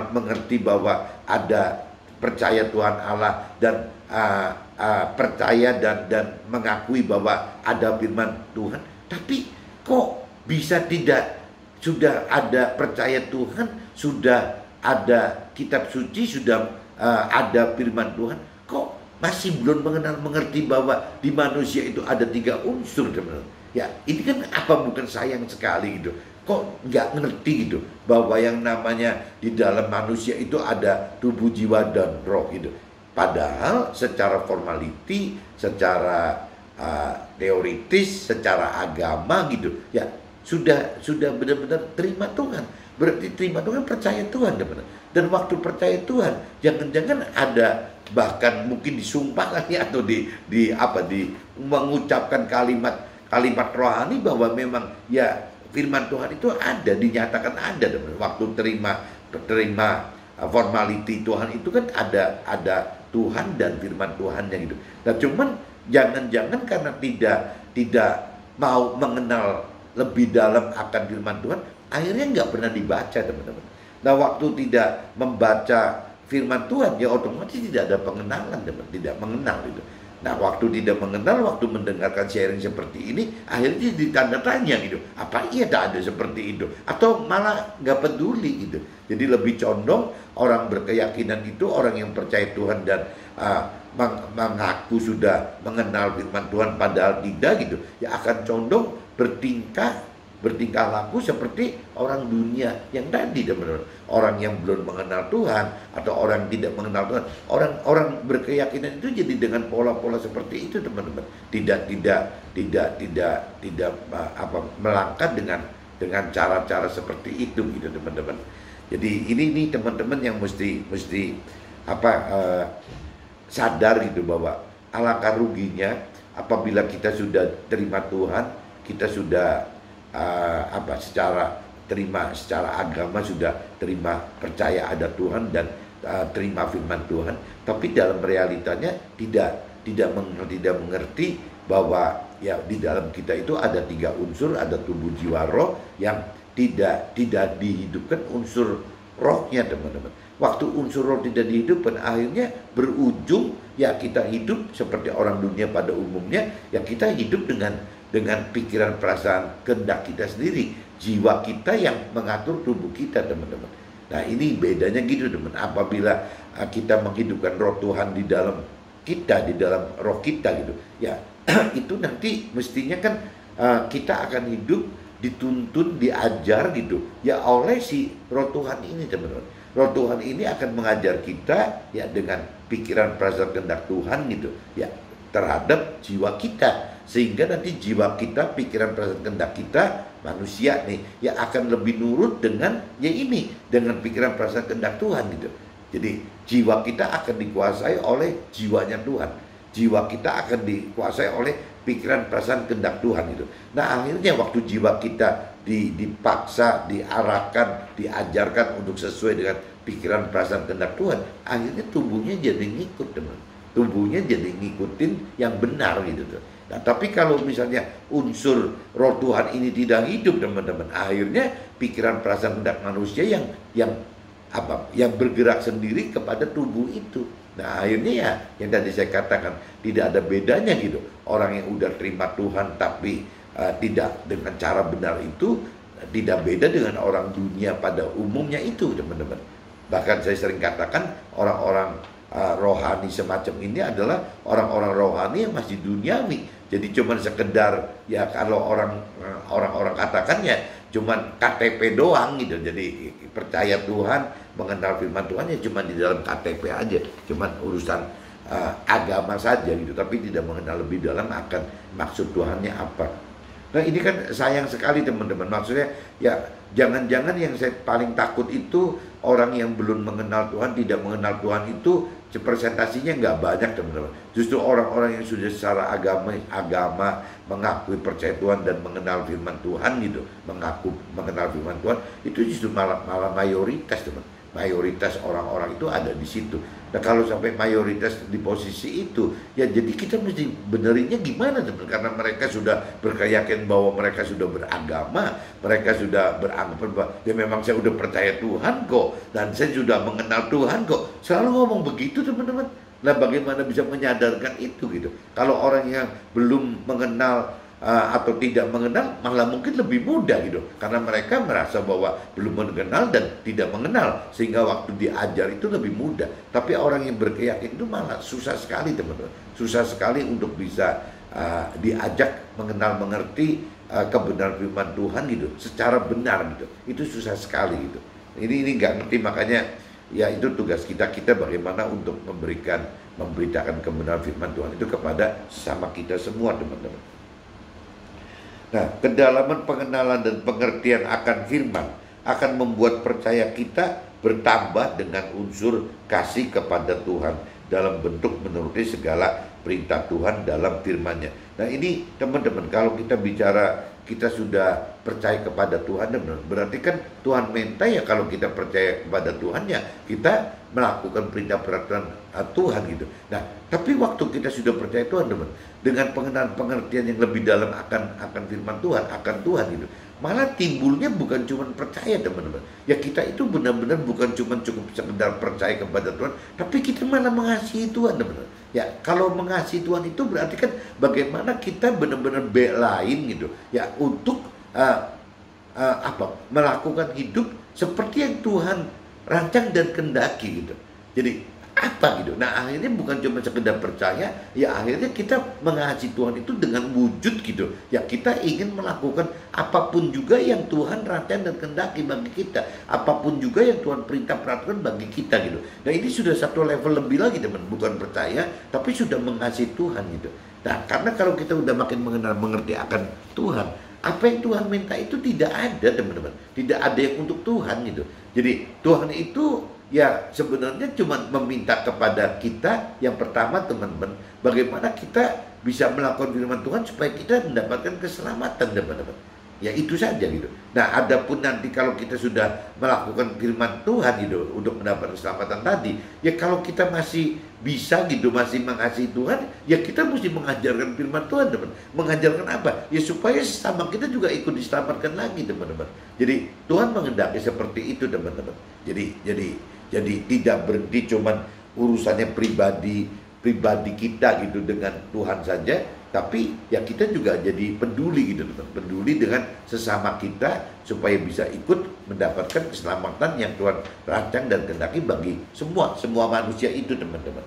mengerti bahwa ada percaya Tuhan Allah dan percaya dan mengakui bahwa ada firman Tuhan, tapi kok bisa tidak? Sudah ada percaya Tuhan, sudah ada kitab suci, sudah ada firman Tuhan, kok masih belum mengerti bahwa di manusia itu ada tiga unsur, teman-teman. Ya, ini kan bukan sayang sekali gitu. Kok nggak ngerti gitu bahwa yang namanya di dalam manusia itu ada tubuh, jiwa, dan roh gitu. Padahal secara formality, secara teoritis, secara agama gitu, ya sudah benar-benar terima Tuhan. Berarti terima Tuhan, percaya Tuhan teman. Dan waktu percaya Tuhan, jangan-jangan ada bahkan mungkin disumpahkan ya, atau di mengucapkan kalimat rohani bahwa memang ya firman Tuhan itu ada, dinyatakan ada teman. Waktu terima formality Tuhan itu kan ada Tuhan dan firman Tuhan yang itu. Nah cuman jangan-jangan karena tidak mau mengenal lebih dalam akan firman Tuhan, akhirnya nggak pernah dibaca teman-teman. Nah waktu tidak membaca firman Tuhan, ya otomatis tidak ada pengenalan teman, tidak mengenal itu. Nah waktu tidak mengenal, waktu mendengarkan sharing seperti ini, akhirnya ditanda tanya gitu, apa iya tak ada seperti itu, atau malah nggak peduli gitu. Jadi lebih condong orang berkeyakinan itu, orang yang percaya Tuhan dan mengaku sudah mengenal firman Tuhan padahal tidak gitu, ya akan condong bertingkah laku seperti orang dunia yang tadi teman-teman. Orang yang belum mengenal Tuhan atau orang tidak mengenal Tuhan, orang berkeyakinan itu jadi dengan pola-pola seperti itu teman-teman. Tidak melangkah dengan cara-cara seperti itu gitu teman-teman. Jadi ini teman-teman yang mesti sadar gitu bahwa alangkah ruginya apabila kita sudah terima Tuhan, kita sudah secara agama sudah terima, percaya ada Tuhan dan terima firman Tuhan, tapi dalam realitanya tidak mengerti bahwa ya di dalam kita itu ada tiga unsur, ada tubuh, jiwa, roh yang tidak dihidupkan unsur rohnya teman-teman. Waktu unsur roh tidak dihidupkan, akhirnya berujung ya kita hidup seperti orang dunia pada umumnya, ya kita hidup dengan pikiran, perasaan, kehendak kita sendiri, jiwa kita yang mengatur tubuh kita teman-teman. Nah ini bedanya gitu teman. Apabila kita menghidupkan roh Tuhan di dalam kita, di dalam roh kita gitu, ya itu nanti mestinya kan kita akan hidup dituntun, diajar gitu ya oleh si roh Tuhan ini teman-teman. Roh Tuhan ini akan mengajar kita ya dengan pikiran, perasaan, kehendak Tuhan gitu ya terhadap jiwa kita, sehingga nanti jiwa kita, pikiran, perasaan, kehendak kita manusia nih ya akan lebih nurut dengan dengan pikiran, perasaan, kehendak Tuhan gitu. Jadi jiwa kita akan dikuasai oleh jiwanya Tuhan. jiwa kita akan dikuasai oleh pikiran, perasaan, kehendak Tuhan gitu. Nah akhirnya waktu jiwa kita dipaksa, diarahkan, diajarkan untuk sesuai dengan pikiran, perasaan, kehendak Tuhan, akhirnya tubuhnya jadi ngikut, teman. Tubuhnya jadi ngikutin yang benar gitu tuh. Nah, tapi kalau misalnya unsur roh Tuhan ini tidak hidup, teman-teman, akhirnya pikiran, perasaan, kehendak manusia yang bergerak sendiri kepada tubuh itu. Nah, akhirnya ya yang tadi saya katakan, tidak ada bedanya gitu. Orang yang udah terima Tuhan tapi tidak dengan cara benar itu tidak beda dengan orang dunia pada umumnya itu, teman-teman. Bahkan saya sering katakan orang-orang rohani semacam ini adalah orang-orang rohani yang masih duniawi. Jadi cuma sekedar ya kalau orang-orang katakan ya cuman KTP doang gitu. Jadi percaya Tuhan, mengenal firman Tuhan ya cuma di dalam KTP aja, cuman urusan agama saja gitu, tapi tidak mengenal lebih dalam akan maksud Tuhannya apa. Nah ini kan sayang sekali, teman-teman. Maksudnya ya jangan-jangan yang saya paling takut itu orang yang belum mengenal Tuhan, tidak mengenal Tuhan itu presentasinya nggak banyak, teman-teman. Justru orang-orang yang sudah secara agama mengakui percaya Tuhan dan mengenal firman Tuhan gitu, mengaku mengenal firman Tuhan, itu justru malah mayoritas, teman. Mayoritas orang-orang itu ada di situ. Nah kalau sampai mayoritas di posisi itu, ya jadi kita mesti benerinnya gimana, teman? Karena mereka sudah berkeyakinan bahwa mereka sudah beragama, mereka sudah beranggap bahwa ya memang saya sudah percaya Tuhan kok, dan saya sudah mengenal Tuhan kok. Selalu ngomong begitu, teman-teman. Nah bagaimana bisa menyadarkan itu gitu? Kalau orang yang belum mengenal atau tidak mengenal, malah mungkin lebih mudah gitu, karena mereka merasa bahwa belum mengenal dan tidak mengenal, sehingga waktu diajar itu lebih mudah. Tapi orang yang berkeyakinan itu malah susah sekali, teman-teman, susah sekali untuk bisa diajak mengenal, mengerti kebenaran firman Tuhan gitu secara benar gitu. Itu susah sekali gitu. Ini nggak ngerti, makanya ya itu tugas kita bagaimana untuk memberitakan kebenaran firman Tuhan itu kepada sesama kita semua, teman-teman. Nah, kedalaman pengenalan dan pengertian akan firman akan membuat percaya kita bertambah dengan unsur kasih kepada Tuhan dalam bentuk menuruti segala perintah Tuhan dalam firman-Nya. Nah, ini teman-teman, kalau kita bicara kita sudah percaya kepada Tuhan, berarti kan Tuhan minta ya kalau kita percaya kepada Tuhan ya kita melakukan perintah peraturan Tuhan gitu. Nah, tapi waktu kita sudah percaya Tuhan, teman, dengan pengenalan pengertian yang lebih dalam akan firman Tuhan, akan Tuhan gitu, malah timbulnya bukan cuma percaya, teman-teman. Ya kita itu benar-benar bukan cuma cukup sekedar percaya kepada Tuhan, tapi kita malah mengasihi Tuhan, teman-teman. Ya kalau mengasihi Tuhan itu berarti kan bagaimana kita benar-benar belain gitu ya untuk melakukan hidup seperti yang Tuhan rancang dan kehendaki gitu. Jadi apa gitu. Nah akhirnya bukan cuma sekedar percaya, ya akhirnya kita mengasihi Tuhan itu dengan wujud gitu. Ya kita ingin melakukan apapun juga yang Tuhan rancang dan kehendaki bagi kita, apapun juga yang Tuhan perintah peraturan bagi kita gitu. Nah ini sudah satu level lebih lagi, teman, bukan percaya tapi sudah mengasihi Tuhan gitu. Nah karena kalau kita udah makin mengenal, mengerti akan Tuhan, apa yang Tuhan minta itu tidak ada, teman-teman. Tidak ada yang untuk Tuhan gitu. Jadi Tuhan itu ya sebenarnya cuma meminta kepada kita yang pertama, teman-teman, bagaimana kita bisa melakukan firman Tuhan supaya kita mendapatkan keselamatan, teman-teman. Ya itu saja gitu. Nah adapun nanti kalau kita sudah melakukan firman Tuhan gitu untuk mendapatkan keselamatan tadi, ya kalau kita masih bisa gitu, masih mengasihi Tuhan, ya kita mesti mengajarkan firman Tuhan, teman. Mengajarkan apa? Ya supaya sesama kita juga ikut diselamatkan lagi, teman-teman. Jadi Tuhan menghendaki seperti itu, teman-teman. Jadi tidak berhenti cuman urusannya pribadi kita gitu dengan Tuhan saja, tapi ya kita juga jadi peduli gitu, teman. Peduli dengan sesama kita supaya bisa ikut mendapatkan keselamatan yang Tuhan rancang dan kehendaki bagi semua manusia itu, teman-teman.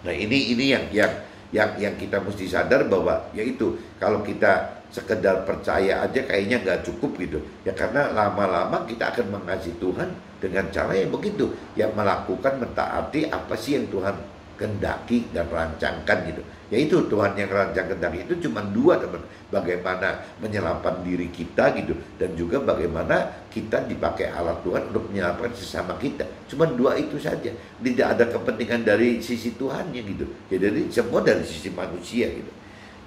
Nah ini yang kita mesti sadar bahwa yaitu kalau kita sekedar percaya aja kayaknya nggak cukup gitu ya, karena lama-lama kita akan mengasihi Tuhan dengan cara yang begitu ya, melakukan, mentaati apa sih yang Tuhan kehendaki dan rancangkan gitu. Yaitu Tuhan yang rancang kehendaki itu cuma dua, teman. Bagaimana menyelamatkan diri kita gitu, dan juga bagaimana kita dipakai alat Tuhan untuk menyelamatkan sesama kita. Cuma dua itu saja. Tidak ada kepentingan dari sisi Tuhannya gitu. Ya, jadi semua dari sisi manusia gitu.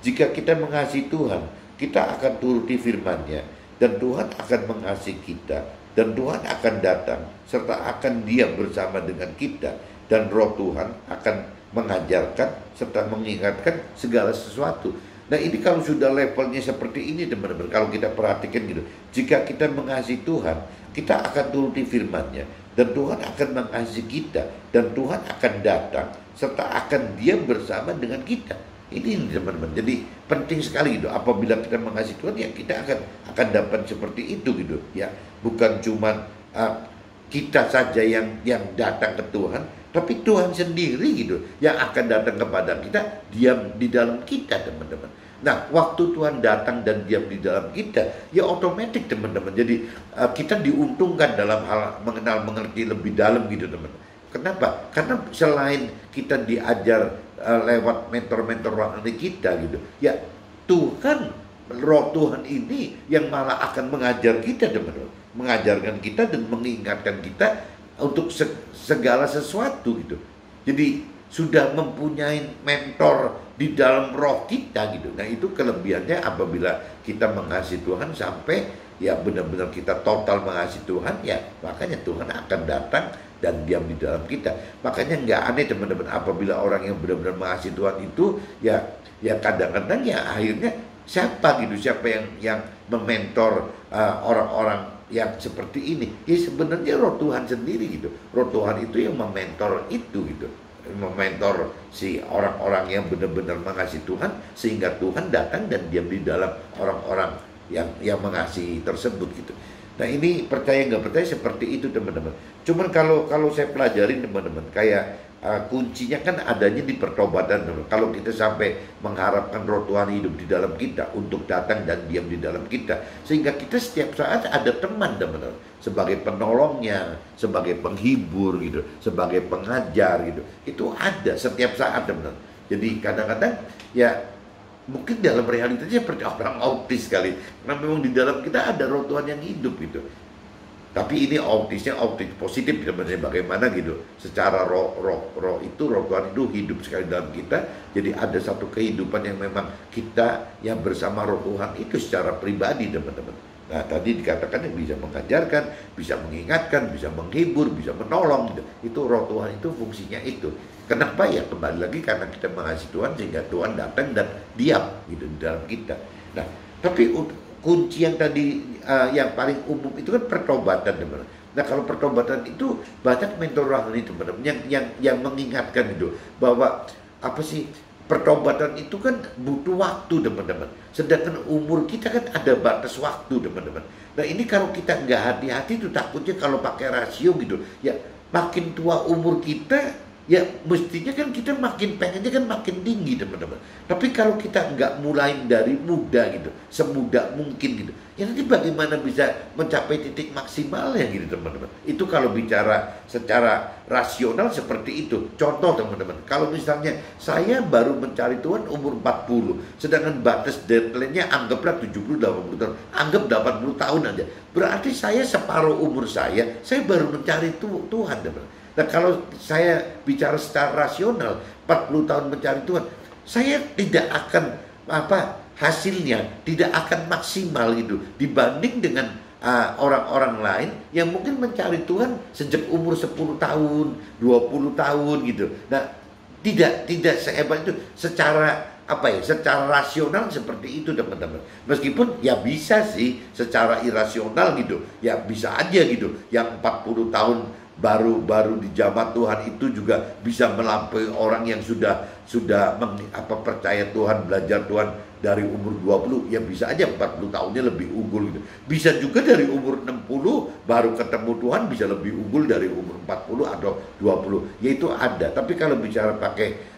Jika kita mengasihi Tuhan, kita akan turuti firman-Nya, dan Tuhan akan mengasihi kita, dan Tuhan akan datang serta akan diam bersama dengan kita, dan Roh Tuhan akan mengajarkan serta mengingatkan segala sesuatu. Nah, ini kalau sudah levelnya seperti ini, teman-teman, kalau kita perhatikan gitu, jika kita mengasihi Tuhan, kita akan turuti firman-Nya, dan Tuhan akan mengasihi kita, dan Tuhan akan datang serta akan diam bersama dengan kita. Ini, teman-teman, jadi penting sekali gitu. Apabila kita mengasihi Tuhan, ya kita akan dapat seperti itu gitu ya. Bukan cuma kita saja yang datang ke Tuhan, tapi Tuhan sendiri gitu yang akan datang kepada kita, diam di dalam kita, teman-teman. Nah, waktu Tuhan datang dan diam di dalam kita, ya otomatis, teman-teman. Jadi kita diuntungkan dalam hal mengenal-mengerti lebih dalam gitu, teman-teman. Kenapa? Karena selain kita diajar lewat mentor-mentor rohani kita gitu, ya Tuhan, Roh Tuhan ini yang malah akan mengajar kita, teman-teman, mengajarkan kita dan mengingatkan kita untuk segala sesuatu gitu. Jadi sudah mempunyai mentor di dalam roh kita gitu. Nah, itu kelebihannya apabila kita mengasihi Tuhan sampai ya benar-benar kita total mengasihi Tuhan, ya makanya Tuhan akan datang dan diam di dalam kita. Makanya nggak aneh, teman-teman, apabila orang yang benar-benar mengasihi Tuhan itu ya kadang-kadang ya akhirnya siapa yang mementor orang-orang yang seperti ini. Ya sebenarnya Roh Tuhan sendiri gitu. Roh Tuhan itu yang mementor itu gitu. Mementor si orang-orang yang benar-benar mengasihi Tuhan, sehingga Tuhan datang dan diam di dalam orang-orang yang mengasihi tersebut gitu. Nah, ini percaya nggak percaya seperti itu, teman-teman. Cuman kalau saya pelajarin, teman-teman, kayak kuncinya kan adanya di pertobatan, teman-teman. Kalau kita sampai mengharapkan Roh Tuhan hidup di dalam kita untuk datang dan diam di dalam kita, sehingga kita setiap saat ada teman, teman-teman, sebagai penolongnya, sebagai penghibur gitu, sebagai pengajar gitu. Itu ada setiap saat, teman-teman. Jadi kadang-kadang ya mungkin dalam realitanya seperti orang autis kali, karena memang di dalam kita ada Roh Tuhan yang hidup gitu. Tapi ini autisnya autis positif, teman-teman, bagaimana gitu. Secara roh itu, Roh Tuhan itu hidup sekali dalam kita. Jadi ada satu kehidupan yang memang kita yang bersama Roh Tuhan itu secara pribadi, teman-teman. Nah, tadi dikatakan yang bisa mengajarkan, bisa mengingatkan, bisa menghibur, bisa menolong gitu. Itu Roh Tuhan itu fungsinya itu. Kenapa? Ya kembali lagi karena kita mengasihi Tuhan, sehingga Tuhan datang dan diam gitu di dalam kita. Nah, tapi kunci yang tadi yang paling umum itu kan pertobatan, teman-teman. Nah, kalau pertobatan itu banyak mentor rohani, teman-teman, yang mengingatkan itu bahwa apa sih, pertobatan itu kan butuh waktu, teman-teman. Sedangkan umur kita kan ada batas waktu, teman-teman. Nah, ini kalau kita nggak hati-hati tuh takutnya kalau pakai rasio gitu, ya makin tua umur kita, ya mestinya kan kita makin pengennya kan makin tinggi, teman-teman. Tapi kalau kita nggak mulai dari muda gitu, semuda mungkin gitu, ya nanti bagaimana bisa mencapai titik maksimalnya gitu, teman-teman. Itu kalau bicara secara rasional seperti itu. Contoh, teman-teman, kalau misalnya saya baru mencari Tuhan umur 40, sedangkan batas deadline-nya anggaplah 70-80 tahun, anggap 80 tahun aja, berarti saya separuh umur saya baru mencari Tuhan, teman-teman. Nah, kalau saya bicara secara rasional, 40 tahun mencari Tuhan, saya tidak akan hasilnya tidak akan maksimal gitu dibanding dengan orang-orang lain yang mungkin mencari Tuhan sejak umur 10 tahun, 20 tahun gitu. Nah, tidak sehebat itu secara secara rasional seperti itu, teman-teman. Meskipun ya bisa sih secara irasional gitu, ya bisa aja gitu, yang 40 tahun baru di zaman Tuhan itu juga bisa melampaui orang yang sudah percaya Tuhan, belajar Tuhan dari umur 20, ya bisa aja 40 tahunnya lebih unggul gitu. Bisa juga dari umur 60 baru ketemu Tuhan bisa lebih unggul dari umur 40 atau 20. Ya itu ada. Tapi kalau bicara pakai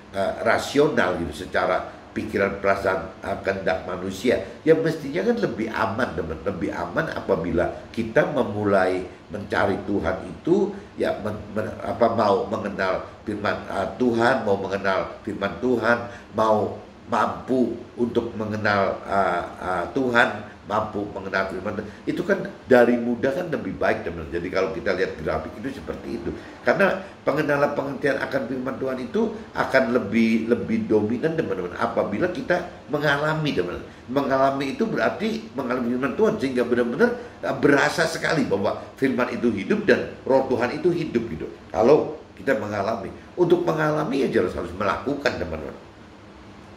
rasional gitu, secara pikiran perasaan kehendak manusia. Ya mestinya kan lebih aman teman, lebih aman apabila kita memulai mencari Tuhan itu ya mau mengenal firman Tuhan, mau mengenal firman Tuhan, mau mampu untuk mengenal Tuhan, mampu mengenal firman Tuhan. Itu kan dari muda kan lebih baik teman. Jadi kalau kita lihat grafik itu seperti itu. Karena pengenalan pengertian akan firman Tuhan itu akan lebih dominan teman-teman apabila kita mengalami teman. Mengalami itu berarti mengalami firman Tuhan sehingga benar-benar berasa sekali bahwa firman itu hidup dan roh Tuhan itu hidup gitu. Kalau kita mengalami, untuk mengalami ya jelas harus melakukan teman-teman.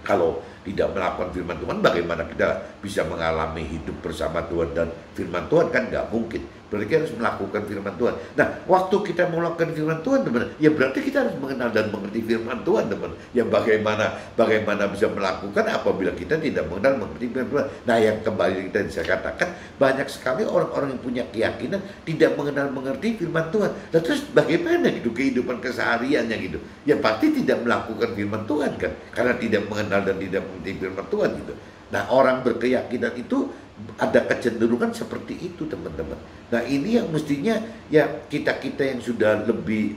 Kalau tidak melakukan firman Tuhan, bagaimana kita bisa mengalami hidup bersama Tuhan dan firman Tuhan? Kan nggak mungkin. Berarti kita harus melakukan firman Tuhan. Nah, waktu kita melakukan firman Tuhan, teman, ya berarti kita harus mengenal dan mengerti firman Tuhan, teman. Ya bagaimana bisa melakukan apabila kita tidak mengenal mengerti firman Tuhan? Nah, yang kembali kita bisa katakan, banyak sekali orang-orang yang punya keyakinan tidak mengenal mengerti firman Tuhan. Nah, terus bagaimana gitu kehidupan kesehariannya gitu? Ya pasti tidak melakukan firman Tuhan kan, karena tidak mengenal dan tidak mengerti firman Tuhan gitu. Nah, orang berkeyakinan itu ada kecenderungan seperti itu teman-teman. Nah, ini yang mestinya ya kita yang sudah lebih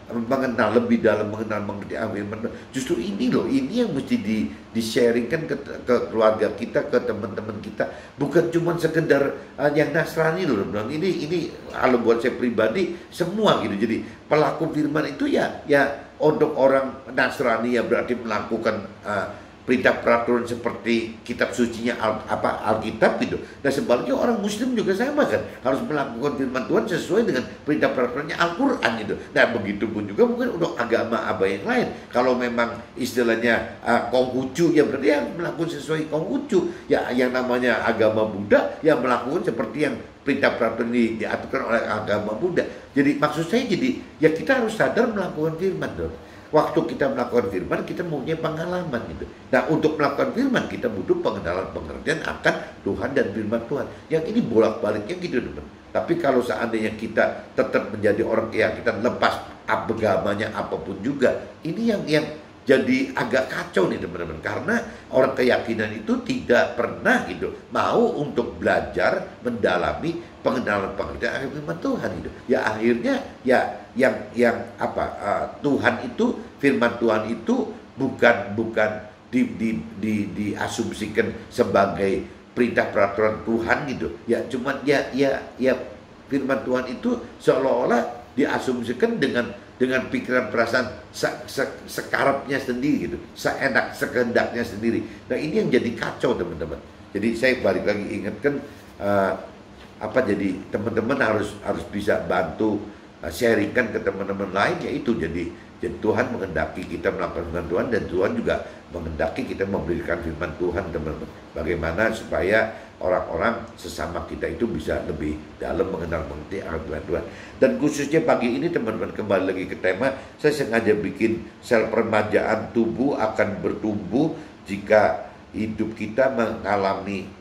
mengenal lebih dalam mengenal mengerti firman. Justru ini loh, ini yang mesti di-sharingkan ke keluarga kita, ke teman-teman kita, bukan cuma sekedar yang Nasrani loh. Ini kalau buat saya pribadi semua gitu. Jadi pelaku firman itu ya untuk orang Nasrani ya berarti melakukan perintah peraturan seperti kitab sucinya Alkitab gitu. Dan sebaliknya orang Muslim juga sama kan, harus melakukan firman Tuhan sesuai dengan perintah peraturannya Al-Quran gitu. Nah begitu pun juga mungkin untuk agama yang lain. Kalau memang istilahnya Konghucu ya berarti yang melakukan sesuai Konghucu. Ya yang namanya agama Buddha ya melakukan seperti yang perintah peraturan diaturkan oleh agama Buddha. Jadi maksud saya ya kita harus sadar melakukan firman dong. Waktu kita melakukan firman, kita mempunyai pengalaman gitu. Nah, untuk melakukan firman, kita butuh pengenalan pengertian akan Tuhan dan firman Tuhan. Yang ini bolak-baliknya gitu, teman. Tapi kalau seandainya kita tetap menjadi orang keyakinan lepas agamanya apapun juga, ini yang jadi agak kacau nih teman-teman. Karena orang keyakinan itu tidak pernah gitu mau untuk belajar mendalami pengenalan pengertian akan firman Tuhan gitu. Ya akhirnya ya Tuhan itu, firman Tuhan itu bukan diasumsikan sebagai perintah peraturan Tuhan gitu. Ya cuman ya firman Tuhan itu seolah-olah diasumsikan dengan pikiran perasaan sekarapnya sendiri gitu, seenak sekehendaknya sendiri. Nah ini yang jadi kacau teman-teman. Jadi saya balik lagi ingatkan jadi teman-teman harus bisa bantu sharingkan ke teman-teman lain, yaitu jadi Tuhan menghendaki kita melakukan firman Tuhan dan Tuhan juga menghendaki kita memberikan firman Tuhan teman-teman. Bagaimana supaya orang-orang sesama kita itu bisa lebih dalam mengenal mengerti akan Tuhan. Dan khususnya pagi ini teman-teman, kembali lagi ke tema, saya sengaja bikin sel peremajaan tubuh akan bertumbuh jika hidup kita mengalami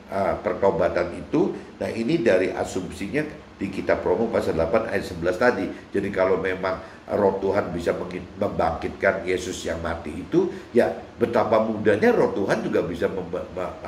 pertobatan itu. Nah ini dari asumsinya di kitab Roma pasal 8 ayat 11 tadi. Jadi kalau memang roh Tuhan bisa membangkitkan Yesus yang mati itu, ya betapa mudahnya roh Tuhan juga bisa membuat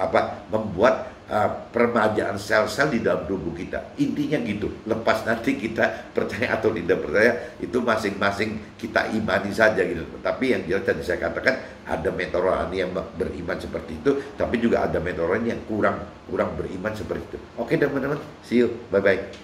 peremajaan sel-sel di dalam tubuh kita. Intinya gitu. Lepas nanti kita percaya atau tidak percaya, itu masing-masing kita imani saja gitu. Tapi yang jelas tadi saya katakan, ada mentor rohani yang beriman seperti itu, tapi juga ada mentor rohani yang kurang beriman seperti itu. Oke teman-teman, see you, bye-bye.